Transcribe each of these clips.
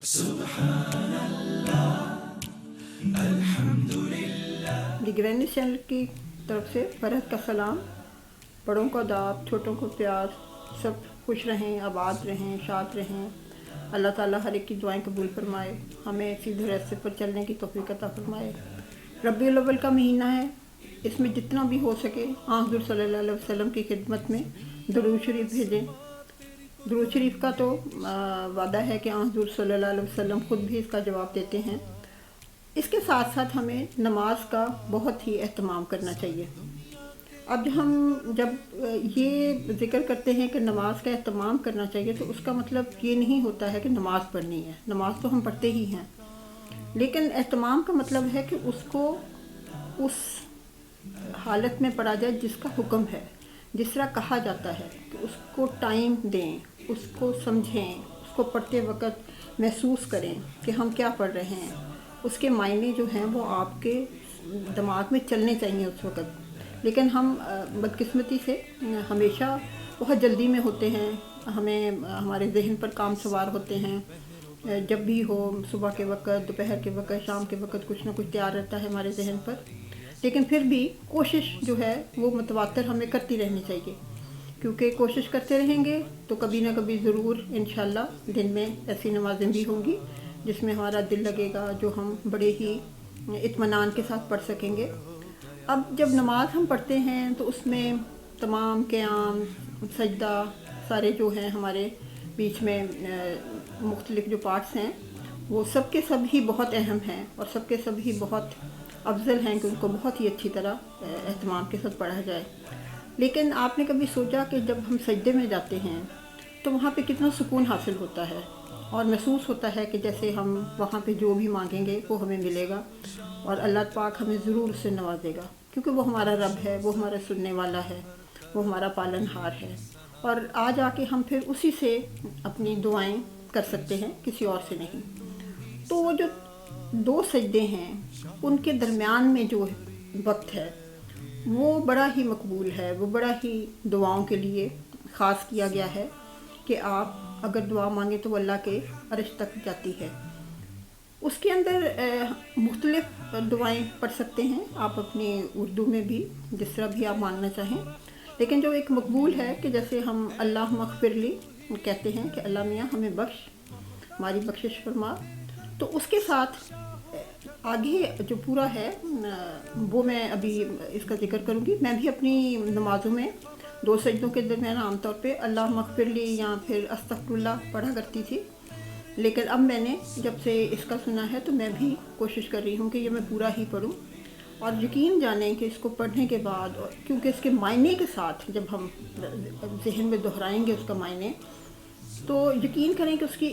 दी channel की तरफ से फरहत का सलाम। बड़ों को आदाब, छोटों को प्यार। सब खुश रहें, आबाद रहें, शाद रहें। अल्लाह ताला हर एक की दुआएं कबूल फरमाए, हमें सीधे रास्ते पर चलने की तौफीक अता फरमाए। रबीउल अव्वल का महीना है, इसमें जितना भी हो सके हुज़ूर सल्लल्लाहु अलैहि वसल्लम की खिदमत में दरूद शरीफ भेजें। दरूद शरीफ का तो वादा है कि हुज़ूर सल्लल्लाहु अलैहि वसल्लम ख़ुद भी इसका जवाब देते हैं। इसके साथ साथ हमें नमाज का बहुत ही एहतमाम करना चाहिए। अब जब ये ज़िक्र करते हैं कि नमाज का एहतमाम करना चाहिए, तो उसका मतलब ये नहीं होता है कि नमाज़ पढ़नी है। नमाज तो हम पढ़ते ही हैं, लेकिन एहतमाम का मतलब है कि उसको उस हालत में पढ़ा जाए जिसका हुक्म है, जिस तरह कहा जाता है कि उसको टाइम दें, उसको समझें, उसको पढ़ते वक्त महसूस करें कि हम क्या पढ़ रहे हैं। उसके मायने जो हैं वो आपके दिमाग में चलने चाहिए उस वक़्त। लेकिन हम बदकिस्मती से हमेशा बहुत जल्दी में होते हैं, हमें हमारे जहन पर काम सवार होते हैं। जब भी हो, सुबह के वक्त, दोपहर के वक्त, शाम के वक्त कुछ ना कुछ तैयार रहता है हमारे जहन पर। लेकिन फिर भी कोशिश जो है वो मुतवातर हमें करती रहनी चाहिए, क्योंकि कोशिश करते रहेंगे तो कभी ना कभी ज़रूर इंशाल्लाह दिन में ऐसी नमाज़ें भी होंगी जिसमें हमारा दिल लगेगा, जो हम बड़े ही इत्मीनान के साथ पढ़ सकेंगे। अब जब नमाज हम पढ़ते हैं तो उसमें तमाम क़याम, सजदा, सारे जो हैं हमारे बीच में मुख्तलिफ जो पार्ट्स हैं वो सब के सब ही बहुत अहम हैं और सब के सब ही बहुत अफजल हैं कि उनको बहुत ही अच्छी तरह एहतमाम के साथ पढ़ा जाए। लेकिन आपने कभी सोचा कि जब हम सजदे में जाते हैं तो वहाँ पे कितना सुकून हासिल होता है और महसूस होता है कि जैसे हम वहाँ पे जो भी मांगेंगे वो हमें मिलेगा और अल्लाह पाक हमें ज़रूर उससे नवाजेगा, क्योंकि वो हमारा रब है, वो हमारा सुनने वाला है, वो हमारा पालनहार है। और आज आके हम फिर उसी से अपनी दुआएं कर सकते हैं, किसी और से नहीं। तो वो जो दो सजदे हैं उनके दरमियान में जो वक्त है वो बड़ा ही मकबूल है, वो बड़ा ही दुआओं के लिए ख़ास किया गया है कि आप अगर दुआ मांगे तो अल्लाह के अर्श तक जाती है। उसके अंदर मुख्तलिफ दुआएं पढ़ सकते हैं आप अपनी उर्दू में भी, जिस तरह भी आप मांगना चाहें। लेकिन जो एक मकबूल है कि जैसे हम अल्लाह मग़फ़िरली कहते हैं कि अल्लाह मियाँ हमें बख्श, हमारी बख्शिश फरमा, तो उसके साथ आगे जो पूरा है वो मैं अभी इसका ज़िक्र करूँगी। मैं भी अपनी नमाज़ों में दो सजदों के दरमियान आमतौर पे अल्लाह मग़फ़िरली या फिर अस्तग़फ़िरुल्लाह पढ़ा करती थी। लेकिन अब मैंने जब से इसका सुना है तो मैं भी कोशिश कर रही हूँ कि ये मैं पूरा ही पढूँ। और यकीन जानें कि इसको पढ़ने के बाद, क्योंकि इसके मायने के साथ जब हम जहन में दोहराएंगे उसका मायने, तो यकीन करें कि उसकी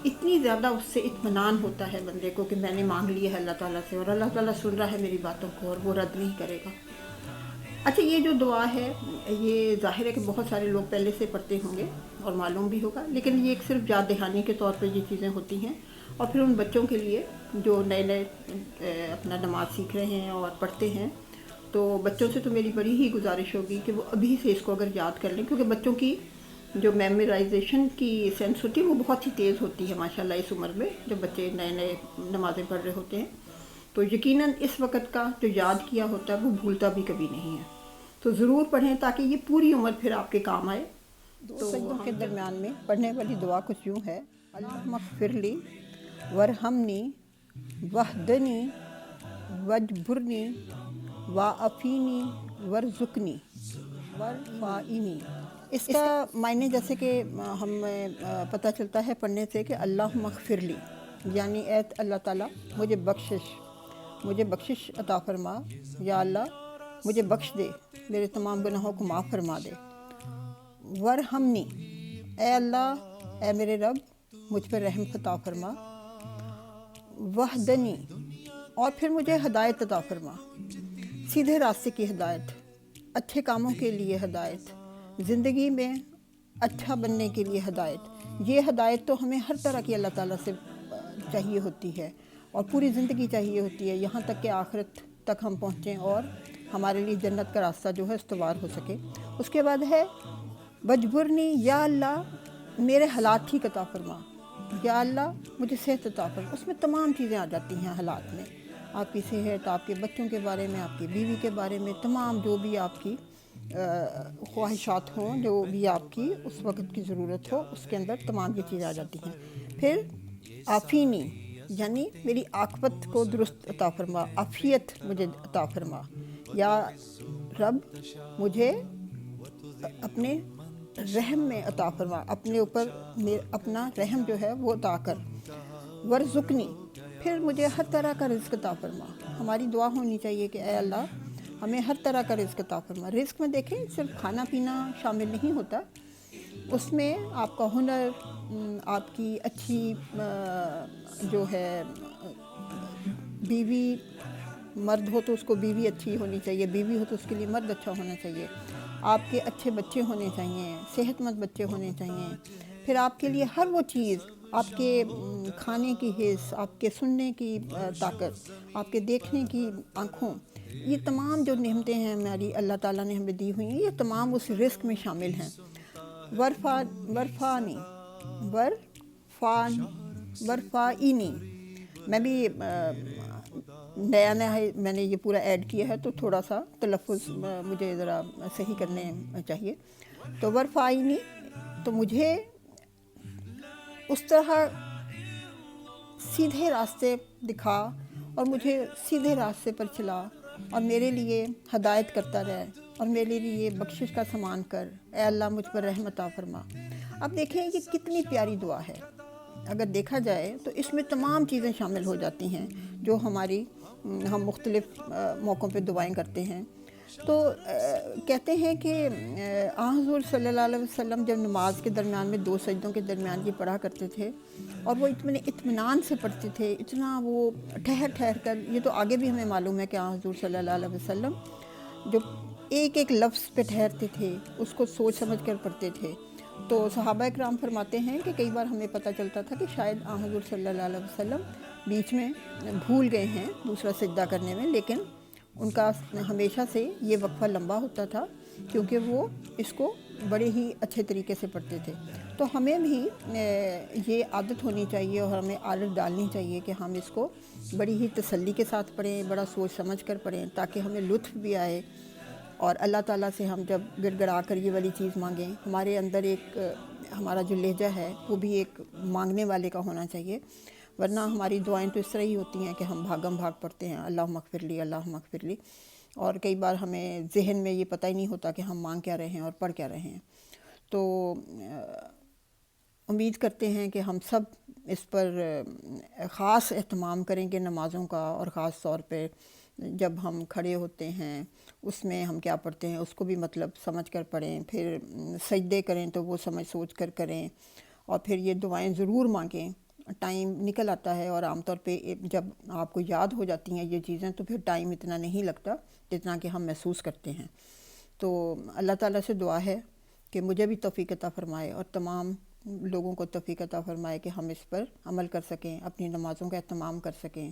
इतनी ज़्यादा उससे इत्मीनान होता है बंदे को कि मैंने मांग लिया है अल्लाह ताला से और अल्लाह ताला सुन रहा है मेरी बातों को और वो रद्द नहीं करेगा। अच्छा, ये जो दुआ है ये ज़ाहिर है कि बहुत सारे लोग पहले से पढ़ते होंगे और मालूम भी होगा, लेकिन ये एक सिर्फ याद दहानी के तौर पे ये चीज़ें होती हैं। और फिर उन बच्चों के लिए जो नए नए अपना नमाज सीख रहे हैं और पढ़ते हैं, तो बच्चों से तो मेरी बड़ी ही गुजारिश होगी कि वो अभी से इसको अगर याद कर लें, क्योंकि बच्चों की जो मेमोराइजेशन की सेंस होती है वो बहुत ही तेज़ होती है माशाल्लाह इस उम्र में, जब बच्चे नए नए नमाज़ें पढ़ रहे होते हैं। तो यकीनन इस वक्त का जो याद किया होता है वो भूलता भी कभी नहीं है। तो ज़रूर पढ़ें ताकि ये पूरी उम्र फिर आपके काम आए। तो सजदों के दरमियान में पढ़ने वाली दुआ कुछ यूँ है: अल्लाह मग़फ़िरली वरहमनी वहदनी वजबुरनी वाअफ़ीनी वरज़ुक़नी वरफ़ाइनी। इसका मायने जैसे कि हमें पता चलता है पढ़ने से कि अल्लाह मग़फ़िरली यानी ऐ अल्लाह ताला मुझे बख्शिश अता फरमा, या अल्लाह मुझे बख्श दे, मेरे तमाम गुनाहों को माफ़ फरमा दे। वरहमनी, ऐ अल्लाह, ऐ मेरे रब, मुझ पर रहम अता फरमा। वहदनी, और फिर मुझे हदायत अता फरमा, सीधे रास्ते की हदायत, अच्छे कामों के लिए हदायत, ज़िंदगी में अच्छा बनने के लिए हदायत। ये हदायत तो हमें हर तरह की अल्लाह ताला से चाहिए होती है और पूरी ज़िंदगी चाहिए होती है, यहाँ तक कि आखिरत तक हम पहुँचें और हमारे लिए जन्नत का रास्ता जो है इस्तवार हो सके। उसके बाद है वजबुरनी, या अल्लाह मेरे हालात ठीक अता फरमा, یا اللہ مجھے صحت عطا فرما، اس میں تمام چیزیں آ جاتی ہیں حالات میں، آپ کی صحت، آپ کے بچوں کے بارے میں، آپ کی بیوی کے بارے میں، تمام جو بھی آپ کی خواہشات ہوں، جو بھی آپ کی اس وقت کی ضرورت ہو، اس کے اندر تمام یہ چیزیں آ جاتی ہیں۔ پھر آفینی یعنی میری عاقبت کو درست عطا فرما، عافیت مجھے عطا فرما، یا رب مجھے اپنے رحم میں عطا فرما، اپنے اوپر اپنا رحم جو ہے وہ عطا کر، ورزقنی، پھر مجھے ہر طرح کا رزق عطا فرما۔ ہماری دعا ہونی چاہیے کہ اے اللہ ہمیں ہر طرح کا رزق عطا فرما۔ رزق میں دیکھیں صرف کھانا پینا شامل نہیں ہوتا، اس میں آپ کا ہنر، آپ کی اچھی جو ہے بیوی، مرد ہو تو اس کو بیوی اچھی ہونی چاہیے، بیوی ہو تو اس کے لیے مرد اچھا ہونا چاہیے، آپ کے اچھے بچے ہونے چاہیے، صحت مند بچے ہونے چاہیے، پھر آپ کے لیے ہر وہ چیز، آپ کے کھانے کی حس، آپ کے سننے کی طاقت، آپ کے دیکھنے کی آنکھوں، یہ تمام جو نعمتیں ہیں ہماری اللہ تعالیٰ نے ہمیں دی ہوئی ہیں، یہ تمام اس رزق میں شامل ہیں۔ ورفائنی میں بھی نیا میں نے یہ پورا ایڈ کیا ہے تو تھوڑا سا تلفظ مجھے ذرا صحیح کرنے چاہیے۔ تو ورفائنی تو مجھے اس طرح سیدھے راستے دکھا اور مجھے سیدھے راستے پر چلا اور میرے لیے ہدایت کرتا رہے اور میرے لیے بخشش کا سامان کر، اے اللہ مجھ پر رحم عطا فرما۔ اب دیکھیں یہ کتنی پیاری دعا ہے، اگر دیکھا جائے تو اس میں تمام چیزیں شامل ہو جاتی ہیں جو ہم مختلف موقعوں پہ دعائیں کرتے ہیں۔ تو کہتے ہیں کہ حضور صلی اللہ علیہ وسلم جب نماز کے درمیان میں 2 سجدوں کے درمیان یہ پڑھا کرتے تھے اور وہ اطمینان سے پڑھتے تھے، اتنا وہ ٹھہر کر، یہ تو آگے بھی ہمیں معلوم ہے کہ حضور صلی اللہ علیہ وسلم جو ایک ایک لفظ پہ ٹھہرتے تھے اس کو سوچ سمجھ کر پڑھتے تھے۔ تو صحابہ اکرام فرماتے ہیں کہ کئی بار ہمیں پتہ چلتا تھا کہ شاید حضور صلی اللہ علیہ وسلم بیچ میں بھول گئے ہیں دوسرا سجدہ کرنے میں، لیکن ان کا ہمیشہ سے یہ وقفہ لمبا ہوتا تھا کیونکہ وہ اس کو بڑے ہی اچھے طریقے سے پڑھتے تھے۔ تو ہمیں بھی یہ عادت ہونی چاہیے اور ہمیں عادت ڈالنی چاہیے کہ ہم اس کو بڑی ہی تسلی کے ساتھ پڑھیں، بڑا سوچ سمجھ کر پڑھیں تاکہ ہمیں لطف بھی آئے، اور اللہ تعالیٰ سے ہم جب گڑ گڑا کر یہ والی چیز مانگیں، ہمارے اندر ایک ہمارا جو لہجہ ہے وہ بھی ایک مانگنے والے کا ہونا چاہیے، ورنہ ہماری دعائیں تو اس طرح ہی ہوتی ہیں کہ ہم بھاگم بھاگ پڑھتے ہیں، اللہم اغفر لی، اللہم اغفر لی، اور کئی بار ہمیں ذہن میں یہ پتہ ہی نہیں ہوتا کہ ہم مانگ کیا رہے ہیں اور پڑھ کیا رہے ہیں۔ تو امید کرتے ہیں کہ ہم سب اس پر خاص اہتمام کریں کہ نمازوں کا، اور خاص طور پہ جب ہم کھڑے ہوتے ہیں اس میں ہم کیا پڑھتے ہیں اس کو بھی مطلب سمجھ کر پڑھیں، پھر سجدے کریں تو وہ سمجھ سوچ کر کریں، اور پھر یہ دعائیں ضرور مانگیں۔ ٹائم نکل آتا ہے اور عام طور پہ جب آپ کو یاد ہو جاتی ہیں یہ چیزیں تو پھر ٹائم اتنا نہیں لگتا جتنا کہ ہم محسوس کرتے ہیں۔ تو اللہ تعالیٰ سے دعا ہے کہ مجھے بھی توفیق عطا فرمائے اور تمام لوگوں کو توفیق عطا فرمائے کہ ہم اس پر عمل کر سکیں، اپنی نمازوں کا اہتمام کر سکیں،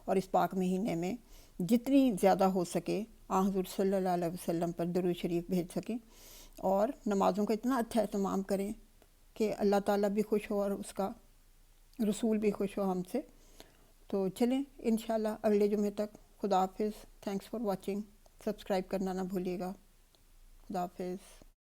اور اس پاک مہینے میں جتنی زیادہ ہو سکے حضور صلی اللہ علیہ وسلم پر درود شریف بھیج سکیں، اور نمازوں کا اتنا اچھا اہتمام کریں کہ اللہ تعالیٰ بھی خوش ہو اور اس کا رسول بھی خوش ہو ہم سے۔ تو چلیں انشاءاللہ اگلے جمعے تک، خدا حافظ، تھینکس فار واچنگ، سبسکرائب کرنا نہ بھولیے گا، خدا حافظ۔